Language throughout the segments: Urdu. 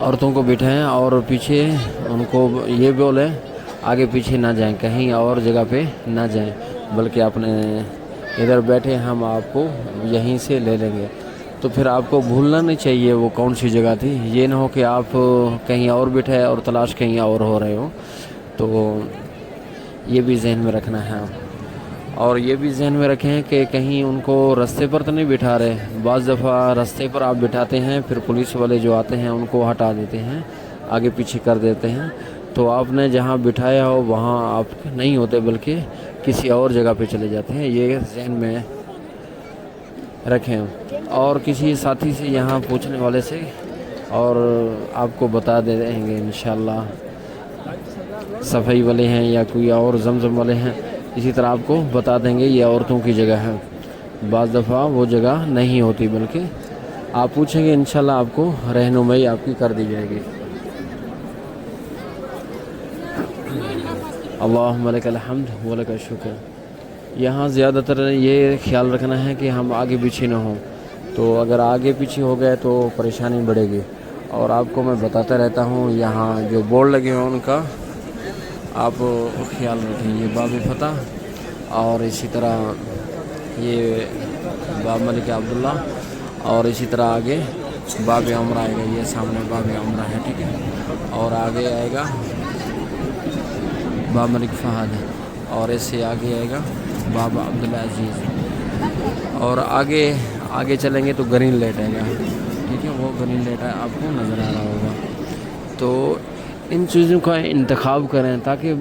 عورتوں کو بٹھائیں اور پیچھے ان کو یہ بولیں آگے پیچھے نہ جائیں، کہیں اور جگہ پہ نہ جائیں، بلکہ اپنے ادھر بیٹھے ہم آپ کو یہیں سے لے لیں گے۔ تو پھر آپ کو بھولنا نہیں چاہیے وہ کون سی جگہ تھی، یہ نہ ہو کہ آپ کہیں اور بیٹھے اور تلاش کہیں اور ہو رہے ہو۔ تو یہ بھی ذہن میں رکھنا ہے، اور یہ بھی ذہن میں رکھیں کہ کہیں ان کو راستے پر تو نہیں بٹھا رہے۔ بعض دفعہ راستے پر آپ بٹھاتے ہیں، پھر پولیس والے جو آتے ہیں ان کو ہٹا دیتے ہیں، آگے پیچھے کر دیتے ہیں، تو آپ نے جہاں بٹھایا ہو وہاں آپ نہیں ہوتے بلکہ کسی اور جگہ پہ چلے جاتے ہیں، یہ ذہن میں رکھیں۔ اور کسی ساتھی سے یہاں پوچھنے والے سے اور آپ کو بتا دیں گے انشاءاللہ، صفائی والے ہیں یا کوئی اور زمزم والے ہیں، اسی طرح آپ کو بتا دیں گے یہ عورتوں کی جگہ ہے۔ بعض دفعہ وہ جگہ نہیں ہوتی بلکہ آپ پوچھیں گے انشاءاللہ آپ کو رہنمائی آپ کی کر دی جائے گی۔ اللہم لک الحمد ولک الشکر۔ یہاں زیادہ تر یہ خیال رکھنا ہے کہ ہم آگے پیچھے نہ ہوں، تو اگر آگے پیچھے ہو گئے تو پریشانی بڑھے گی۔ اور آپ کو میں بتاتا رہتا ہوں یہاں جو بورڈ لگے ہیں ان کا آپ خیال رکھیں، یہ باب فتح اور اسی طرح یہ باب ملک عبداللہ، اور اسی طرح آگے باب عمرہ آئے گا، یہ سامنے باب عمرہ ہے، ٹھیک ہے، اور آگے آئے گا باب ملک فہد، اور اس سے آگے آئے گا باب عبدالعزیز، اور آگے چلیں گے تو گرین لیٹ آئے گا، ٹھیک ہے، وہ گرین لیٹ آپ کو نظر آ رہا ہوگا۔ تو ان چیزوں کا انتخاب کریں تاکہ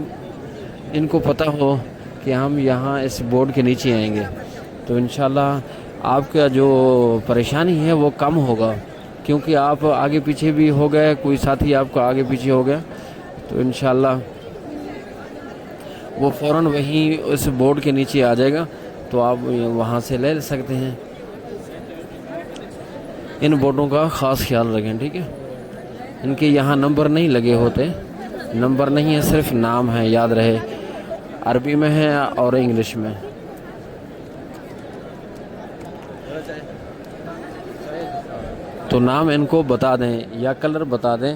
ان کو پتہ ہو کہ ہم یہاں اس بورڈ کے نیچے آئیں گے، تو انشاءاللہ آپ کا جو پریشانی ہے وہ کم ہوگا، کیونکہ آپ آگے پیچھے بھی ہو گئے، کوئی ساتھی آپ کا آگے پیچھے ہو گیا تو انشاءاللہ وہ فوراً وہیں اس بورڈ کے نیچے آ جائے گا، تو آپ وہاں سے لے سکتے ہیں۔ ان بورڈوں کا خاص خیال رکھیں، ٹھیک ہے، ان کے یہاں نمبر نہیں لگے ہوتے، نمبر نہیں ہے، صرف نام ہے، یاد رہے، عربی میں ہے اور انگلش میں۔ تو نام ان کو بتا دیں یا کلر بتا دیں،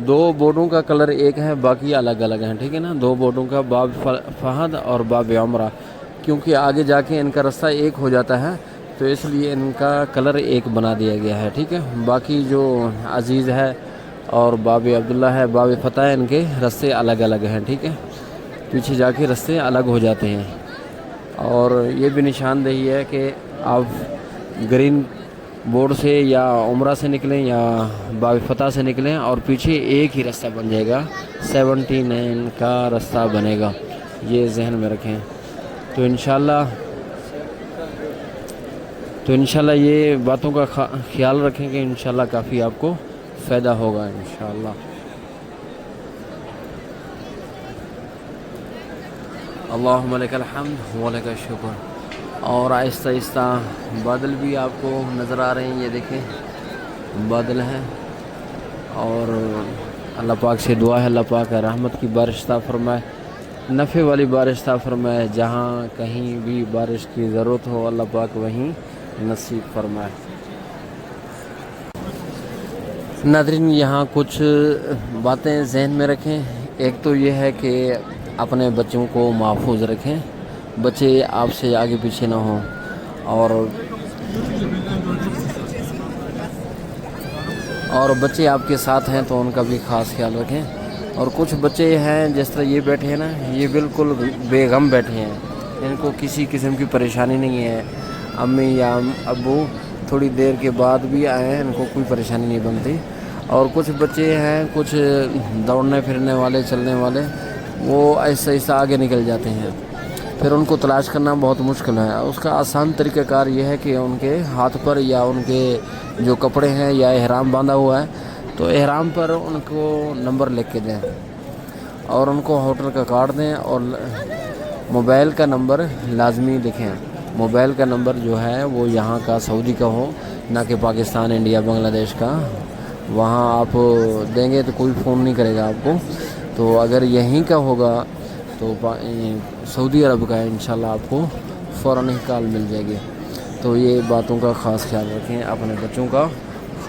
دو بورڈوں کا کلر ایک ہے، باقی الگ الگ ہیں، ٹھیک ہے نا، دو بورڈوں کا باب فہد اور باب عمرہ، کیونکہ آگے جا کے ان کا راستہ ایک ہو جاتا ہے تو اس لیے ان کا کلر ایک بنا دیا گیا ہے، ٹھیک ہے۔ باقی جو عزیز ہے اور باب عبداللہ ہے، باب فتح ہے، ان کے راستے الگ الگ ہیں، ٹھیک ہے، پیچھے جا کے راستے الگ ہو جاتے ہیں۔ اور یہ بھی نشاندہی ہے کہ آپ گرین بورڈ سے یا عمرہ سے نکلیں یا باب فتح سے نکلیں اور پیچھے ایک ہی راستہ بن جائے گا، 79 کا راستہ بنے گا، یہ ذہن میں رکھیں۔ تو انشاءاللہ یہ باتوں کا خیال رکھیں کہ انشاءاللہ کافی آپ کو فائدہ ہوگا انشاءاللہ۔ اللہم لک الحمد ولک الشکر۔ اور آہستہ آہستہ بادل بھی آپ کو نظر آ رہے ہیں، یہ دیکھیں بادل ہیں، اور اللہ پاک سے دعا ہے اللہ پاک رحمت کی بارش عطا فرمائے، نفع والی بارش عطا فرمائے، جہاں کہیں بھی بارش کی ضرورت ہو اللہ پاک وہیں نصیب فرمائے۔ ناظرین یہاں کچھ باتیں ذہن میں رکھیں، ایک تو یہ ہے کہ اپنے بچوں کو محفوظ رکھیں، بچے آپ سے آگے پیچھے نہ ہوں، اور بچے آپ کے ساتھ ہیں تو ان کا بھی خاص خیال رکھیں۔ اور کچھ بچے ہیں جس طرح یہ بیٹھے ہیں نا، یہ بالکل بے غم بیٹھے ہیں، ان کو کسی قسم کی پریشانی نہیں ہے، امی یا ابو تھوڑی دیر کے بعد بھی آئے ہیں، ان کو کوئی پریشانی نہیں بنتی۔ اور کچھ بچے ہیں، کچھ دوڑنے پھرنے والے، چلنے والے، وہ ایسے ایسے آگے نکل جاتے ہیں، پھر ان کو تلاش کرنا بہت مشکل ہے۔ اس کا آسان طریقہ کار یہ ہے کہ ان کے ہاتھ پر یا ان کے جو کپڑے ہیں یا احرام باندھا ہوا ہے تو احرام پر ان کو نمبر لکھ کے دیں، اور ان کو ہوٹل کا کارڈ دیں، اور موبائل کا نمبر لازمی لکھیں۔ موبائل کا نمبر جو ہے وہ یہاں کا سعودی کا ہو، نہ کہ پاکستان، انڈیا، بنگلہ دیش کا، وہاں آپ دیں گے تو کوئی فون نہیں کرے گا آپ کو، تو اگر یہیں کا ہوگا تو سعودی عرب کا ہے، انشاءاللہ آپ کو فوراً ہی کال مل جائے گی۔ تو یہ باتوں کا خاص خیال رکھیں، اپنے بچوں کا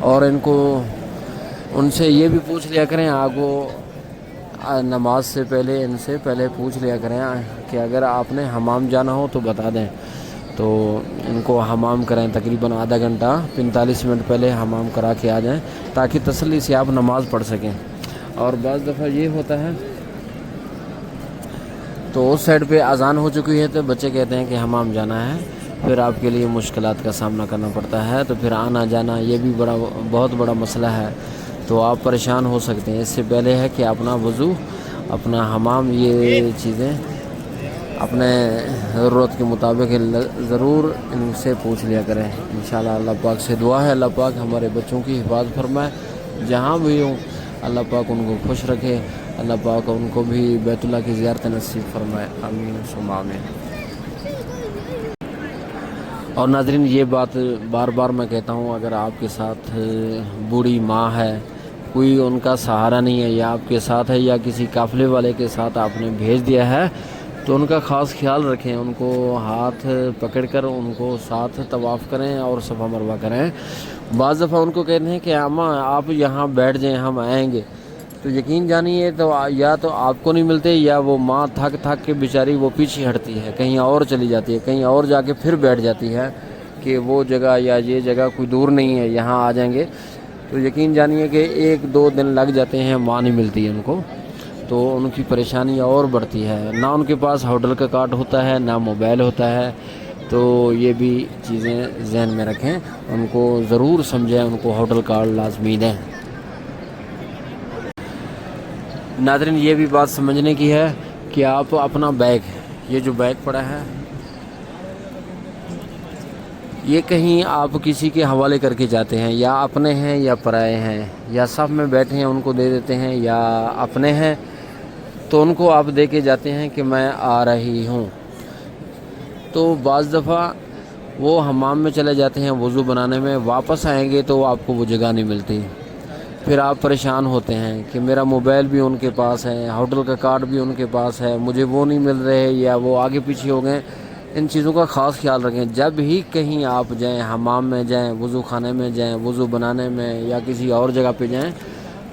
اور ان کو ان سے یہ بھی پوچھ لیا کریں آگو نماز سے پہلے، ان سے پہلے پوچھ لیا کریں کہ اگر آپ نے حمام جانا ہو تو بتا دیں، تو ان کو حمام کریں تقریباً آدھا گھنٹہ 45 منٹ پہلے حمام کرا کے آ جائیں تاکہ تسلی سے آپ نماز پڑھ سکیں۔ اور بعض دفعہ یہ ہوتا ہے تو اس سائڈ پہ اذان ہو چکی ہے تو بچے کہتے ہیں کہ حمام جانا ہے، پھر آپ کے لیے مشکلات کا سامنا کرنا پڑتا ہے، تو پھر آنا جانا یہ بھی بہت بڑا مسئلہ ہے، تو آپ پریشان ہو سکتے ہیں۔ اس سے پہلے ہے کہ اپنا وضو، اپنا حمام، یہ چیزیں اپنے ضرورت کے مطابق ضرور ان سے پوچھ لیا کریں۔ انشاءاللہ اللہ پاک سے دعا ہے اللہ پاک ہمارے بچوں کی حفاظت فرمائے، جہاں بھی ہوں اللہ پاک ان کو خوش رکھے، اللہ پاک ان کو بھی بیت اللہ کی زیارت نصیب فرمائے، آمین ثم آمین۔ اور ناظرین یہ بات بار بار میں کہتا ہوں، اگر آپ کے ساتھ بوڑھی ماں ہے، کوئی ان کا سہارا نہیں ہے، یا آپ کے ساتھ ہے یا کسی قافلے والے کے ساتھ آپ نے بھیج دیا ہے، تو ان کا خاص خیال رکھیں، ان کو ہاتھ پکڑ کر ان کو ساتھ طواف کریں اور صفا مروہ کریں۔ بعض دفعہ ان کو کہتے ہیں کہ اماں آپ یہاں بیٹھ جائیں ہم آئیں گے، تو یقین جانیے تو یا تو آپ کو نہیں ملتے، یا وہ ماں تھک تھک کے بیچاری وہ پیچھے ہٹتی ہے، کہیں اور چلی جاتی ہے، کہیں اور جا کے پھر بیٹھ جاتی ہے کہ وہ جگہ یا یہ جگہ کوئی دور نہیں ہے، یہاں آ جائیں گے، تو یقین جانیے کہ 1-2 دن لگ جاتے ہیں، ماں نہیں ملتی ہے ان کو، تو ان کی پریشانی اور بڑھتی ہے، نہ ان کے پاس ہوٹل کا کارڈ ہوتا ہے، نہ موبائل ہوتا ہے، تو یہ بھی چیزیں ذہن میں رکھیں، ان کو ضرور سمجھیں، ان کو ہوٹل کارڈ لازمی دیں۔ ناظرین یہ بھی بات سمجھنے کی ہے کہ آپ اپنا بیگ، یہ جو بیگ پڑا ہے، یہ کہیں آپ کسی کے حوالے کر کے جاتے ہیں، یا اپنے ہیں یا پرائے ہیں، یا صف میں بیٹھے ہیں ان کو دے دیتے ہیں، یا اپنے ہیں تو ان کو آپ دے کے جاتے ہیں کہ میں آ رہی ہوں، تو بعض دفعہ وہ حمام میں چلے جاتے ہیں وضو بنانے میں، واپس آئیں گے تو آپ کو وہ جگہ نہیں ملتی، پھر آپ پریشان ہوتے ہیں کہ میرا موبائل بھی ان کے پاس ہے، ہوٹل کا کارڈ بھی ان کے پاس ہے، مجھے وہ نہیں مل رہے، یا وہ آگے پیچھے ہو گئے۔ ان چیزوں کا خاص خیال رکھیں، جب ہی کہیں آپ جائیں، حمام میں جائیں، وضو خانے میں جائیں، وضو بنانے میں، یا کسی اور جگہ پہ جائیں،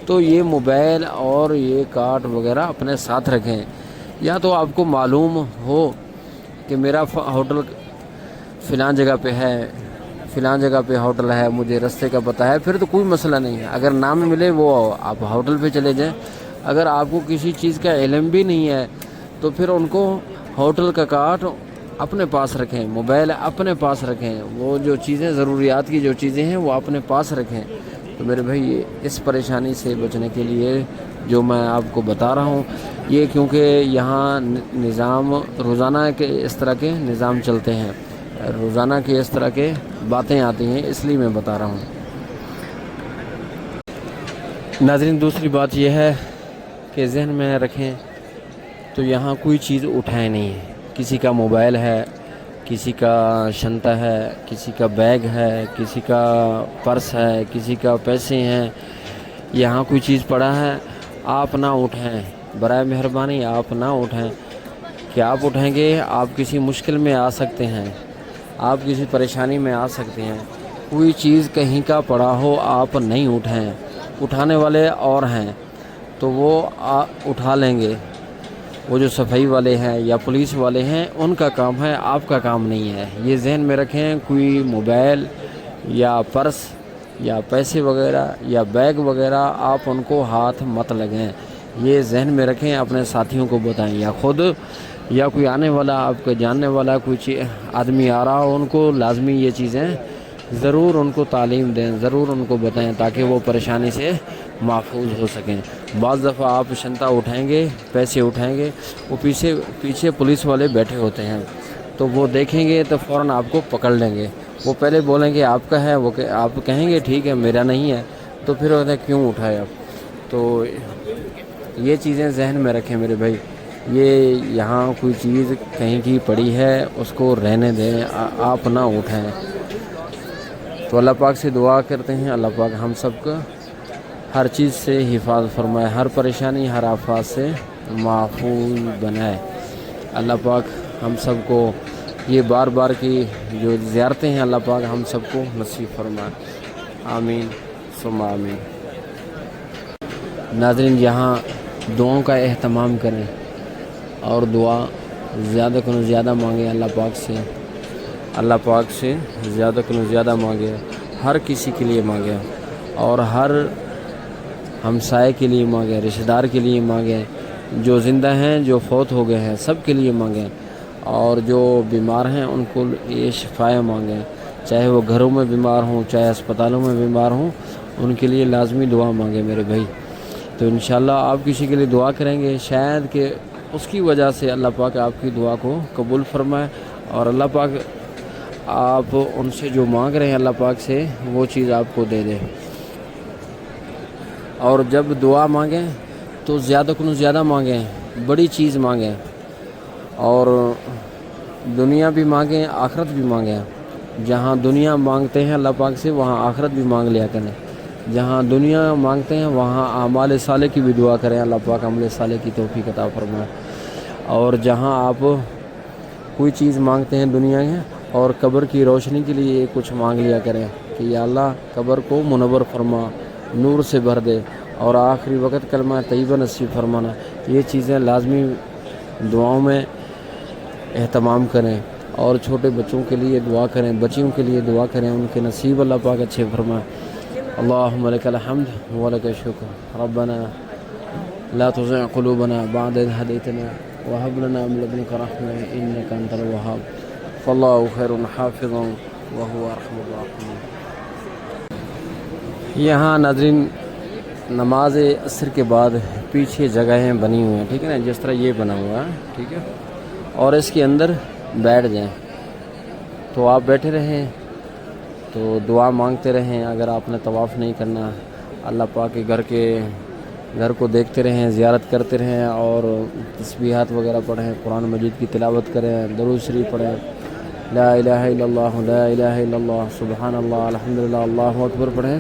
تو یہ موبائل اور یہ کارڈ وغیرہ اپنے ساتھ رکھیں، یا تو آپ کو معلوم ہو کہ میرا ہوٹل فلاں جگہ پہ ہے، فلاں جگہ پہ ہوٹل ہے، مجھے رستے کا پتہ ہے، پھر تو کوئی مسئلہ نہیں ہے، اگر نام ملے وہ آپ ہوٹل پہ چلے جائیں۔ اگر آپ کو کسی چیز کا علم بھی نہیں ہے تو پھر ان کو ہوٹل کا کارڈ اپنے پاس رکھیں، موبائل اپنے پاس رکھیں، وہ جو چیزیں ضروریات کی جو چیزیں ہیں وہ اپنے پاس رکھیں۔ تو میرے بھائی اس پریشانی سے بچنے کے لیے جو میں آپ کو بتا رہا ہوں، یہ کیونکہ یہاں نظام روزانہ کے اس طرح کے نظام چلتے ہیں، روزانہ کے اس طرح کے باتیں آتی ہیں، اس لیے میں بتا رہا ہوں۔ ناظرین دوسری بات یہ ہے کہ ذہن میں رکھیں، تو یہاں کوئی چیز اٹھائے نہیں ہے، کسی کا موبائل ہے، کسی کا شنطہ ہے، کسی کا بیگ ہے، کسی کا پرس ہے، کسی کا پیسے ہیں، یہاں کوئی چیز پڑا ہے آپ نہ اٹھائیں، برائے مہربانی آپ نہ اٹھائیں، کہ آپ اٹھیں گے آپ کسی مشکل میں آ سکتے ہیں، آپ کسی پریشانی میں آ سکتے ہیں۔ کوئی چیز کہیں کا پڑا ہو آپ نہیں اٹھائیں، اٹھانے والے اور ہیں تو وہ اٹھا لیں گے، وہ جو صفائی والے ہیں یا پولیس والے ہیں ان کا کام ہے، آپ کا کام نہیں ہے، یہ ذہن میں رکھیں۔ کوئی موبائل یا پرس یا پیسے وغیرہ یا بیگ وغیرہ آپ ان کو ہاتھ مت لگیں، یہ ذہن میں رکھیں، اپنے ساتھیوں کو بتائیں، یا خود یا کوئی آنے والا آپ کے جاننے والا کوئی آدمی آ رہا ہو، ان کو لازمی یہ چیزیں ضرور ان کو تعلیم دیں، ضرور ان کو بتائیں تاکہ وہ پریشانی سے محفوظ ہو سکیں۔ بعض دفعہ آپ شنطہ اٹھائیں گے، پیسے اٹھائیں گے، وہ پیچھے پولیس والے بیٹھے ہوتے ہیں، تو وہ دیکھیں گے تو فوراً آپ کو پکڑ لیں گے، وہ پہلے بولیں گے آپ کا ہے، وہ آپ کہیں گے ٹھیک ہے میرا نہیں ہے، تو پھر ہوتا ہے کیوں اٹھائے آپ۔ تو یہ چیزیں ذہن میں رکھیں میرے بھائی، یہ یہاں کوئی چیز کہیں کی پڑی ہے اس کو رہنے دیں، آپ نہ اٹھائیں۔ تو اللہ پاک سے دعا کرتے ہیں اللہ پاک ہم سب کو ہر چیز سے حفاظت فرمائے، ہر پریشانی ہر آفات سے محفوظ بنائے، اللہ پاک ہم سب کو یہ بار بار کی جو زیارتیں ہیں اللہ پاک ہم سب کو نصیب فرمائے، آمین ثم آمین۔ ناظرین یہاں دعاؤں کا اہتمام کریں اور دعا زیادہ کنو زیادہ مانگیں اللہ پاک سے زیادہ کنو زیادہ مانگے، ہر کسی کے لیے مانگے اور ہر ہمسائے کے لیے مانگے، رشتہ دار کے لیے مانگے، جو زندہ ہیں جو فوت ہو گئے ہیں سب کے لیے مانگیں، اور جو بیمار ہیں ان کو یہ شفائیں مانگیں، چاہے وہ گھروں میں بیمار ہوں چاہے اسپتالوں میں بیمار ہوں، ان کے لیے لازمی دعا مانگیں میرے بھائی۔ تو انشاءاللہ آپ کسی کے لیے دعا کریں گے شاید کہ اس کی وجہ سے اللہ پاک آپ کی دعا کو قبول فرمائے، اور اللہ پاک آپ ان سے جو مانگ رہے ہیں اللہ پاک سے وہ چیز آپ کو دے دے۔ اور جب دعا مانگیں تو زیادہ کنو زیادہ مانگیں، بڑی چیز مانگیں، اور دنیا بھی مانگیں آخرت بھی مانگیں۔ جہاں دنیا مانگتے ہیں اللہ پاک سے وہاں آخرت بھی مانگ لیا کریں، جہاں دنیا مانگتے ہیں وہاں اعمال صالح کی بھی دعا کریں، اللہ پاک عمل صالح کی توفیق عطا فرمائے۔ اور جہاں آپ کوئی چیز مانگتے ہیں دنیا میں اور قبر کی روشنی کے لیے کچھ مانگ لیا کریں کہ یا اللہ قبر کو منور فرما، نور سے بھر دے، اور آخری وقت کلمہ طیبہ نصیب فرمانا، یہ چیزیں لازمی دعاؤں میں اہتمام کریں۔ اور چھوٹے بچوں کے لیے دعا کریں، بچیوں کے لیے دعا کریں، ان کے نصیب اللہ پاک اچھے فرمائے۔ اللہم لک الحمد ولک الشکر ربنا لا تزغ قلوبنا بعد إذ هديتنا وهب لنا من لدنك رحمة إنك أنت الوهاب فالله خير حافظا وهو أرحم الراحمين۔ یہاں ناظرین نماز عصر کے بعد پیچھے جگہیں بنی ہوئی ہیں، ٹھیک ہے نا، جس طرح یہ بنا ہوا ہے، ٹھیک ہے، اور اس کے اندر بیٹھ جائیں تو آپ بیٹھے رہیں تو دعا مانگتے رہیں۔ اگر آپ نے طواف نہیں کرنا، اللہ پاک کے گھر کو دیکھتے رہیں، زیارت کرتے رہیں، اور تسبیحات وغیرہ پڑھیں، قرآن مجید کی تلاوت کریں، درود شریف پڑھیں، لا الہ الا اللہ لا الہ الا اللہ سبحان اللہ الحمدللہ اللہ اکبر پڑھیں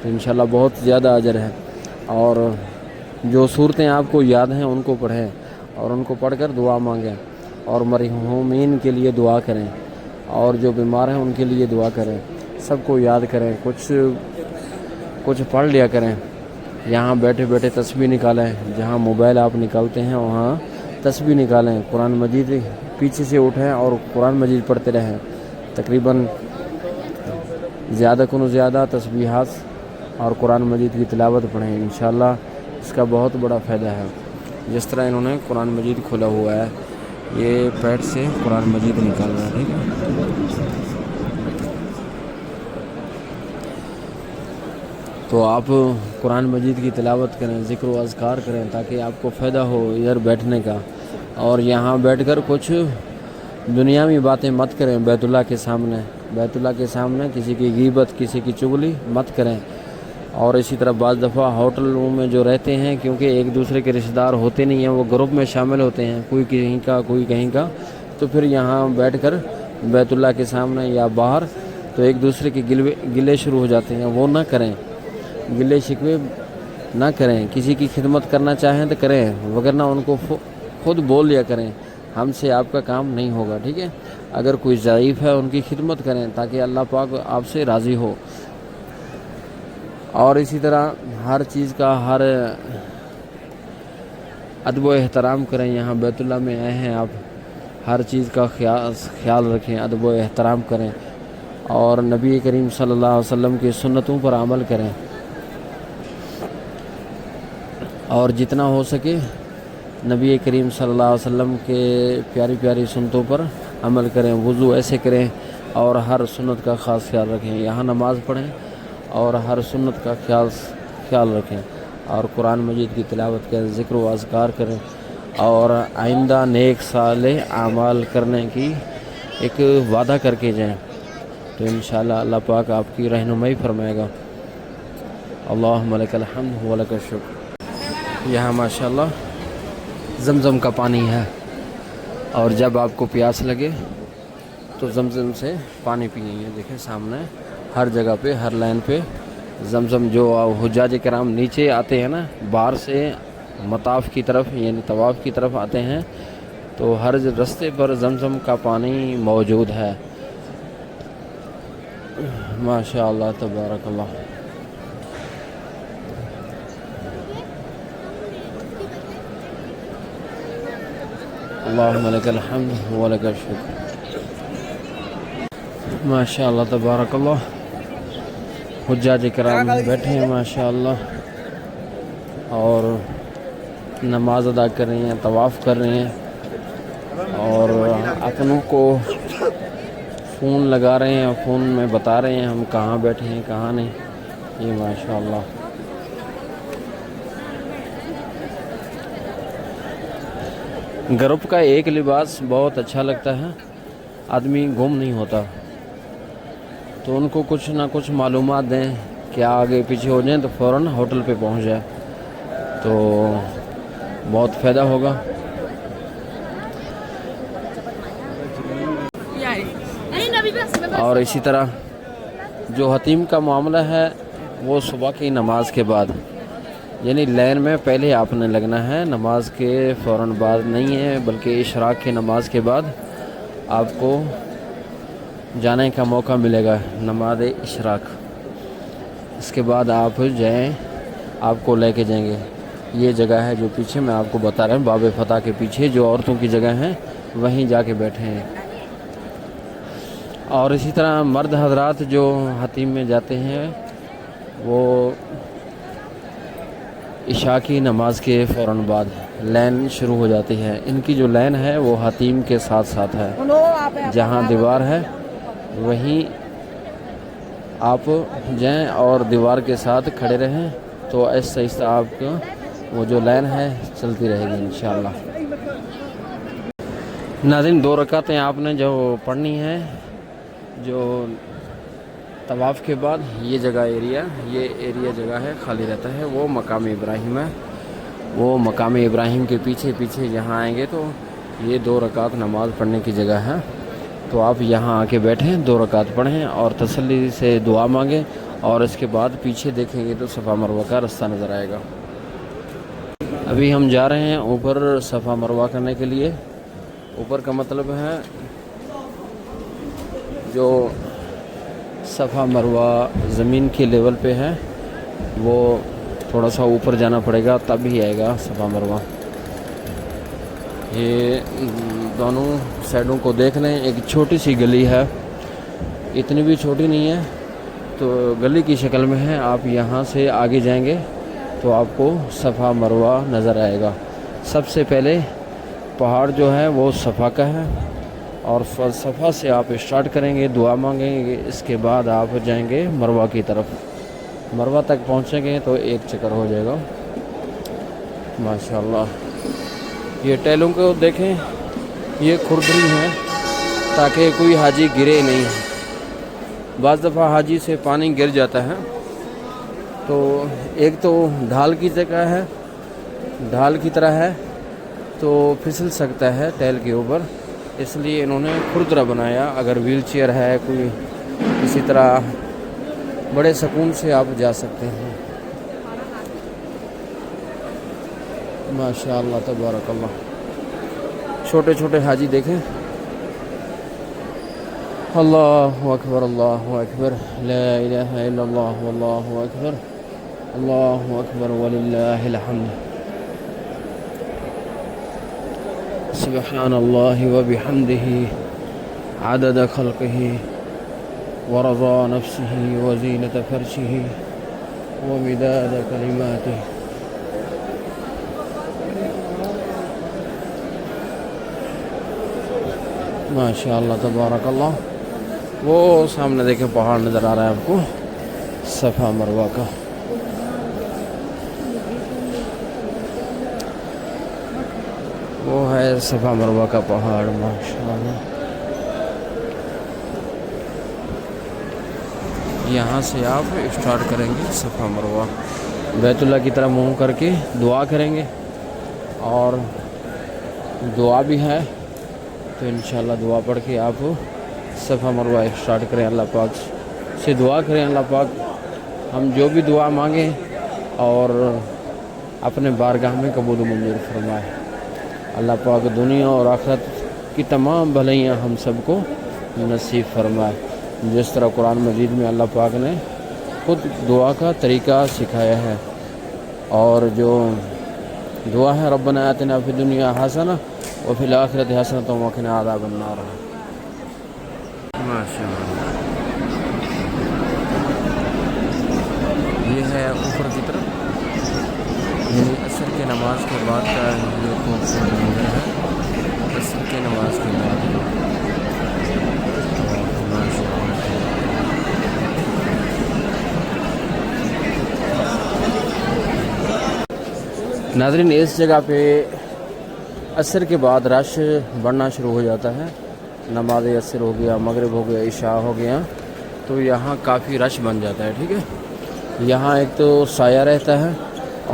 تو انشاءاللہ بہت زیادہ اجر ہے۔ اور جو صورتیں آپ کو یاد ہیں ان کو پڑھیں اور ان کو پڑھ کر دعا مانگیں، اور مرحومین کے لیے دعا کریں، اور جو بیمار ہیں ان کے لیے دعا کریں، سب کو یاد کریں، کچھ پڑھ لیا کریں۔ یہاں بیٹھے بیٹھے تسبیح نکالیں، جہاں موبائل آپ نکالتے ہیں وہاں تسبیح نکالیں، قرآن مجید پیچھے سے اٹھیں اور قرآن مجید پڑھتے رہیں، تقریباً زیادہ کنو زیادہ تسبیحات اور قرآن مجید کی تلاوت پڑھیں، انشاءاللہ اس کا بہت بڑا فائدہ ہے۔ جس طرح انہوں نے قرآن مجید کھولا ہوا ہے، یہ پیٹ سے قرآن مجید نکال رہا ہے، ٹھیک ہے، تو آپ قرآن مجید کی تلاوت کریں، ذکر و اذکار کریں تاکہ آپ کو فائدہ ہو ادھر بیٹھنے کا۔ اور یہاں بیٹھ کر کچھ دنیاوی باتیں مت کریں، بیت اللہ کے سامنے کسی کی غیبت کسی کی چغلی مت کریں۔ اور اسی طرح بعض دفعہ ہوٹلوں میں جو رہتے ہیں، کیونکہ ایک دوسرے کے رشتہ دار ہوتے نہیں ہیں، وہ گروپ میں شامل ہوتے ہیں، کوئی کہیں کا کوئی کہیں کا، تو پھر یہاں بیٹھ کر بیت اللہ کے سامنے یا باہر تو ایک دوسرے کے گلے شروع ہو جاتے ہیں، وہ نہ کریں، گلے شکوے نہ کریں۔ کسی کی خدمت کرنا چاہیں تو کریں، وگرنہ ان کو خود بول لیا کریں، ہم سے آپ کا کام نہیں ہوگا، ٹھیک ہے۔ اگر کوئی ضعیف ہے ان کی خدمت کریں تاکہ اللہ پاک آپ سے راضی ہو۔ اور اسی طرح ہر چیز کا ہر ادب و احترام کریں۔ یہاں بیت اللہ میں آئے ہیں، آپ ہر چیز کا خیال رکھیں، ادب و احترام کریں، اور نبی کریم صلی اللہ علیہ وسلم کی سنتوں پر عمل کریں، اور جتنا ہو سکے نبی کریم صلی اللہ علیہ وسلم کے پیاری پیاری سنتوں پر عمل کریں، وضو ایسے کریں، اور ہر سنت کا خاص خیال رکھیں۔ یہاں نماز پڑھیں اور ہر سنت کا خیال رکھیں، اور قرآن مجید کی تلاوت کریں، ذکر و اذکار کریں، اور آئندہ نیک صالح اعمال کرنے کی ایک وعدہ کر کے جائیں تو انشاءاللہ اللہ پاک آپ کی رہنمائی فرمائے گا۔ اللہم لک الحمد ولک الشکر۔ یہاں ماشاءاللہ زمزم کا پانی ہے، اور جب آپ کو پیاس لگے تو زمزم سے پانی پیئیں۔ دیکھیں سامنے ہر جگہ پہ ہر لائن پہ زمزم، جو حجاج کرام نیچے آتے ہیں نا باہر سے مطاف کی طرف یعنی طواف کی طرف آتے ہیں تو ہر راستے پر زمزم کا پانی موجود ہے. ماشاء اللہ تبارک اللہ. اللہم لک الحمد و لک الشکر. ماشاء اللہ تبارک اللہ. حجاج کرام بیٹھے ہیں ماشاء اللہ اور نماز ادا کر رہے ہیں, طواف کر رہے ہیں اور اپنوں کو فون لگا رہے ہیں, فون میں بتا رہے ہیں ہم کہاں بیٹھے ہیں کہاں نہیں. یہ ماشاء اللہ. گروپ کا ایک لباس بہت اچھا لگتا ہے, آدمی گم نہیں ہوتا. تو ان کو کچھ نہ کچھ معلومات دیں کہ آگے پیچھے ہو جائیں تو فوراً ہوٹل پہ پہنچ جائے تو بہت فائدہ ہوگا. اور اسی طرح جو حتیم کا معاملہ ہے وہ صبح کی نماز کے بعد, یعنی لین میں پہلے آپ نے لگنا ہے, نماز کے فوراً بعد نہیں ہے بلکہ اشراق کی نماز کے بعد آپ کو جانے کا موقع ملے گا نماز اشراق. اس کے بعد آپ جائیں, آپ کو لے کے جائیں گے. یہ جگہ ہے جو پیچھے میں آپ کو بتا رہے ہیں, باب فتح کے پیچھے جو عورتوں کی جگہ ہیں وہیں جا کے بیٹھے ہیں. اور اسی طرح مرد حضرات جو حتیم میں جاتے ہیں وہ عشاء کی نماز کے فوراً بعد لین شروع ہو جاتی ہے. ان کی جو لین ہے وہ حتیم کے ساتھ ساتھ ہے, جہاں دیوار ہے وہیں آپ جائیں اور دیوار کے ساتھ کھڑے رہیں تو ایسا ایسا آپ کو وہ جو لین ہے چلتی رہے گی انشاءاللہ. ناظرین 2 رکعتیں آپ نے جو پڑھنی ہے جو طواف کے بعد. یہ جگہ یہ ایریا جگہ ہے خالی رہتا ہے, وہ مقام ابراہیم ہے. وہ مقام ابراہیم کے پیچھے پیچھے یہاں آئیں گے تو یہ 2 رکعت نماز پڑھنے کی جگہ ہے. تو آپ یہاں آ کے بیٹھیں, 2 رکعت پڑھیں اور تسلی سے دعا مانگیں اور اس کے بعد پیچھے دیکھیں گے تو صفا مروہ کا راستہ نظر آئے گا. ابھی ہم جا رہے ہیں اوپر صفا مروہ کرنے کے لیے. اوپر کا مطلب ہے جو صفا مروہ زمین کے لیول پہ ہے وہ تھوڑا سا اوپر جانا پڑے گا تب ہی آئے گا صفا مروہ. یہ دونوں سائڈوں کو دیکھ لیں, ایک چھوٹی سی گلی ہے, اتنی بھی چھوٹی نہیں ہے تو گلی کی شکل میں ہے. آپ یہاں سے آگے جائیں گے تو آپ کو صفا مروہ نظر آئے گا. سب سے پہلے پہاڑ جو ہے وہ صفا کا ہے اور صفا سے آپ اسٹارٹ کریں گے, دعا مانگیں گے, اس کے بعد آپ جائیں گے مروہ کی طرف. مروہ تک پہنچیں گے تو 1 چکر ہو جائے گا ماشاءاللہ. یہ ٹیلوں کو دیکھیں, یہ کھردری ہیں تاکہ کوئی حاجی گرے نہیں. بعض دفعہ حاجی سے پانی گر جاتا ہے تو ایک تو ڈھال کی جگہ ہے, ڈھال کی طرح ہے تو پھسل سکتا ہے ٹیل کے اوپر, اس لیے انہوں نے کھردرا بنایا. اگر ویل چیئر ہے کوئی, اسی طرح بڑے سکون سے آپ جا سکتے ہیں ماشاء اللہ تبارک اللہ. چھوٹے چھوٹے حاجی دیکھیں. اللہ اکبر اللہ اکبر لا الہ الا اللہ واللہ اکبر اللہ اکبر وللہ الحمد. سبحان اللہ وبحمدہ عدد خلقہ ورضا نفسہ وزینت فرشہ ومداد کلماتہ. ماشاء اللہ تبارک اللہ. وہ سامنے دیکھیں پہاڑ نظر آ رہا ہے آپ کو صفا مروہ کا. وہ ہے صفا مروہ کا پہاڑ ماشاء اللہ. یہاں سے آپ اسٹارٹ کریں گے صفا مروہ, بیت اللہ کی طرف منہ کر کے دعا کریں گے اور دعا بھی ہے تو انشاءاللہ دعا پڑھ کے آپ صفا مروہ اسٹارٹ کریں. اللہ پاک سے دعا کریں اللہ پاک ہم جو بھی دعا مانگیں اور اپنے بارگاہ میں قبول و منظور فرمائے. اللہ پاک دنیا اور آخرت کی تمام بھلائیاں ہم سب کو نصیب فرمائے. جس طرح قرآن مجید میں اللہ پاک نے خود دعا کا طریقہ سکھایا ہے، اور جو دعا ہے ربنا آتنا فی الدنیا حسنہ وفی الآخرۃ حسنۃ وقنا عذاب النار. ماشاء اللہ، یہ ہے اوپر کی طرف، یعنی عصر کے نماز کے بعد کا یہ خوبصورت منظر ہے. عصر کے نماز کے بعد ناظرین اس جگہ پہ عصر کے بعد رش بڑھنا شروع ہو جاتا ہے. نماز عصر ہو گیا، مغرب ہو گیا، عشاء ہو گیا، تو یہاں کافی رش بن جاتا ہے. ٹھیک ہے، یہاں ایک تو سایہ رہتا ہے،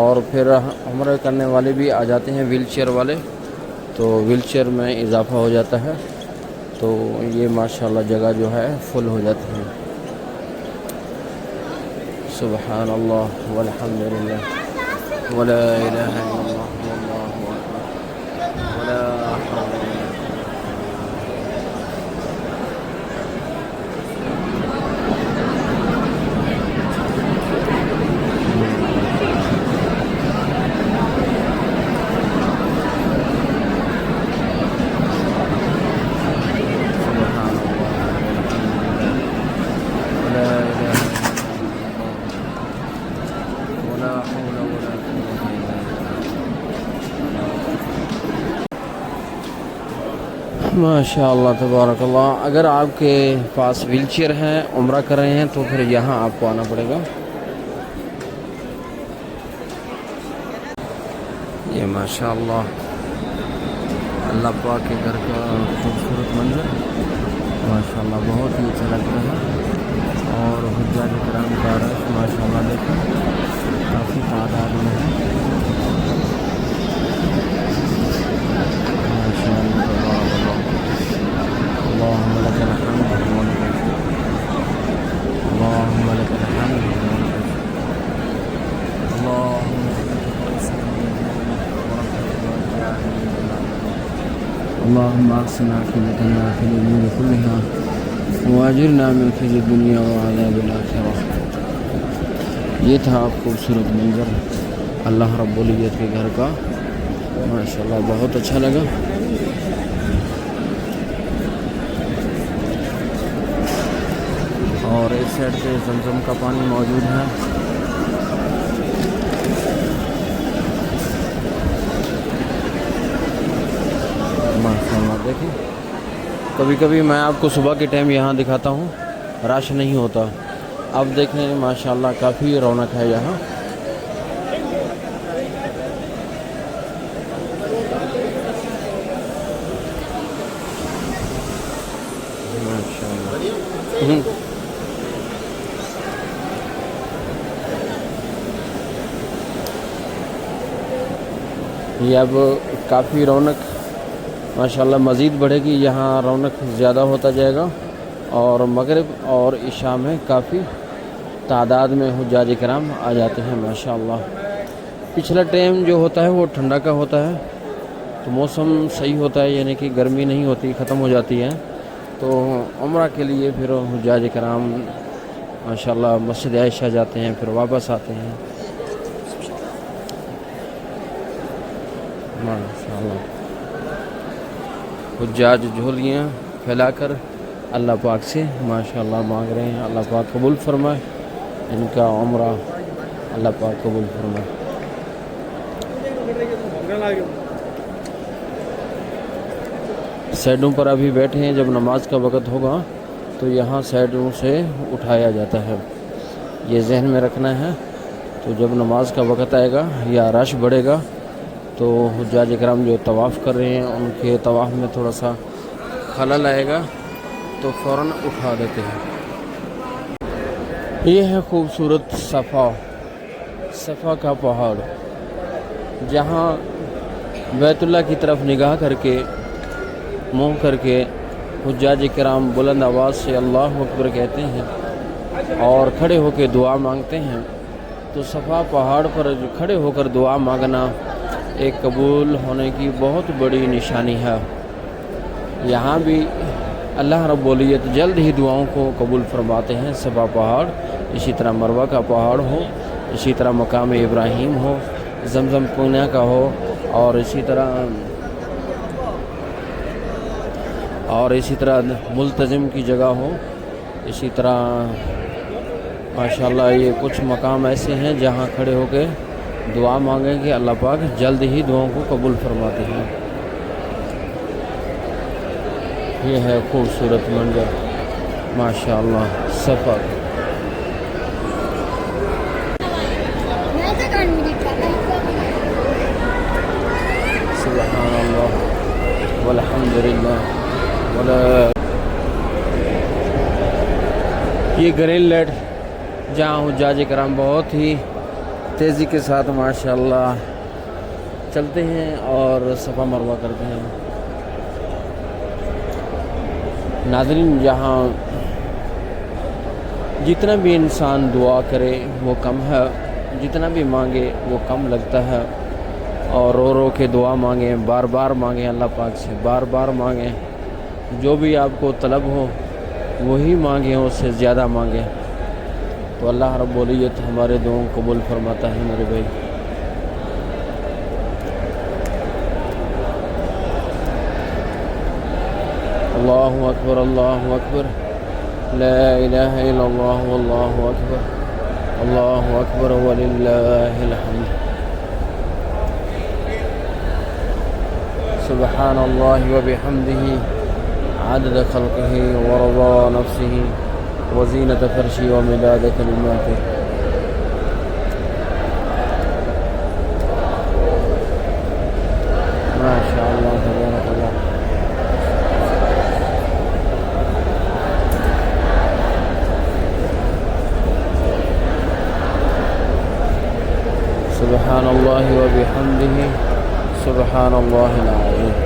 اور پھر عمرہ کرنے والے بھی آ جاتے ہیں ویل چیئر والے، تو ویل چیئر میں اضافہ ہو جاتا ہے. تو یہ ماشاءاللہ جگہ جو ہے فل ہو جاتی ہے. سبحان اللہ والحمد للہ ولا الہ الا اللہ واللہ اکبر ولا حول ولا ماشاء اللہ تبارک اللہ. اگر آپ کے پاس ویل چیئر ہے، عمرہ کر رہے ہیں، تو پھر یہاں آپ کو آنا پڑے گا. یہ ماشاء اللہ اللہ پاک کے گھر کا خوبصورت منظر ماشاء اللہ بہت ہی اچھا لگتا ہے. اور حجاج کرام کا رش ماشاء اللہ دیکھیں کافی تعداد میں ہے. ماشاء اللہ تبارک اللہ. اللهم لك الحمد ولك الشكر، اللهم لك الحمد ولك الشكر، اللهم اللهم اغسنا عاقبتنا في الامور كلها واجرنا من خزي الدنيا وعذاب الاخره. یہ تھا خوبصورت منظر اللہ رب العزت کے گھر کا، ماشاءاللہ بہت اچھا لگا. اور اس سائڈ پہ زمزم کا پانی موجود ہے. ماشاءاللہ دیکھیں، کبھی کبھی میں آپ کو صبح کے ٹائم یہاں دکھاتا ہوں، رش نہیں ہوتا. اب دیکھیں ماشاءاللہ کافی رونق ہے یہاں. یہ اب کافی رونق ماشاءاللہ مزید بڑھے گی، یہاں رونق زیادہ ہوتا جائے گا. اور مغرب اور عشاء میں کافی تعداد میں حجاج کرام آ جاتے ہیں ماشاءاللہ. پچھلا ٹائم جو ہوتا ہے وہ ٹھنڈا کا ہوتا ہے، تو موسم صحیح ہوتا ہے، یعنی کہ گرمی نہیں ہوتی، ختم ہو جاتی ہے. تو عمرہ کے لیے پھر حجاج کرام ماشاءاللہ مسجد عائشہ جاتے ہیں، پھر واپس آتے ہیں ماشاءاللہ. حجاج جھولیاں پھیلا کر اللہ پاک سے ماشاءاللہ مانگ رہے ہیں، اللہ پاک قبول فرمائے ان کا عمرہ، اللہ پاک قبول فرمائے. سائڈوں پر ابھی بیٹھے ہیں، جب نماز کا وقت ہوگا تو یہاں سائڈوں سے اٹھایا جاتا ہے، یہ ذہن میں رکھنا ہے. تو جب نماز کا وقت آئے گا یا رش بڑھے گا تو حجاج کرام جو طواف کر رہے ہیں ان کے طواف میں تھوڑا سا خلل آئے گا تو فوراً اٹھا دیتے ہیں. یہ ہے خوبصورت صفا کا پہاڑ، جہاں بیت اللہ کی طرف نگاہ کر کے منہ کر کے حجاج کرام بلند آواز سے اللہ اکبر کہتے ہیں اور کھڑے ہو کے دعا مانگتے ہیں. تو صفا پہاڑ پر کھڑے ہو کر دعا مانگنا ایک قبول ہونے کی بہت بڑی نشانی ہے. یہاں بھی اللہ رب العزت جلد ہی دعاؤں کو قبول فرماتے ہیں. صفا پہاڑ، اسی طرح مروہ کا پہاڑ ہو، اسی طرح مقام ابراہیم ہو، زمزم کنواں کا ہو، اور اسی طرح ملتزم کی جگہ ہو. اسی طرح ماشاءاللہ یہ کچھ مقام ایسے ہیں جہاں کھڑے ہو کے دعا مانگیں کہ اللہ پاک جلد ہی دعاؤں کو قبول فرماتے ہیں. یہ ہے خوبصورت منظر ماشاءاللہ سفر. سبحان اللہ والحمدللہ یہ گرین لائٹ جہاں حجاج کرام بہت ہی تیزی کے ساتھ ماشاءاللہ چلتے ہیں اور صفا مروہ کرتے ہیں. ناظرین، یہاں جتنا بھی انسان دعا کرے وہ کم ہے، جتنا بھی مانگے وہ کم لگتا ہے. اور رو رو کے دعا مانگیں، بار بار مانگیں، اللہ پاک سے بار بار مانگیں. جو بھی آپ کو طلب ہو وہی مانگیں، اس سے زیادہ مانگیں تو اللہ رب العزت ہمارے دعاؤں قبول فرماتا ہے میرے بھائی. اللہ اکبر، اللہ اکبر، لا الہ الا اللہ واللہ اکبر، اللہ اکبر وللہ الحمد. سبحان اللہ وبحمدہ عدد خلقہ ورضا نفسہ وزینت فرشہ ومداد کلماتہ. ماشاء اللہ تبارک اللہ. سبحان اللہ وبحمدہ سبحان اللہ العظیم.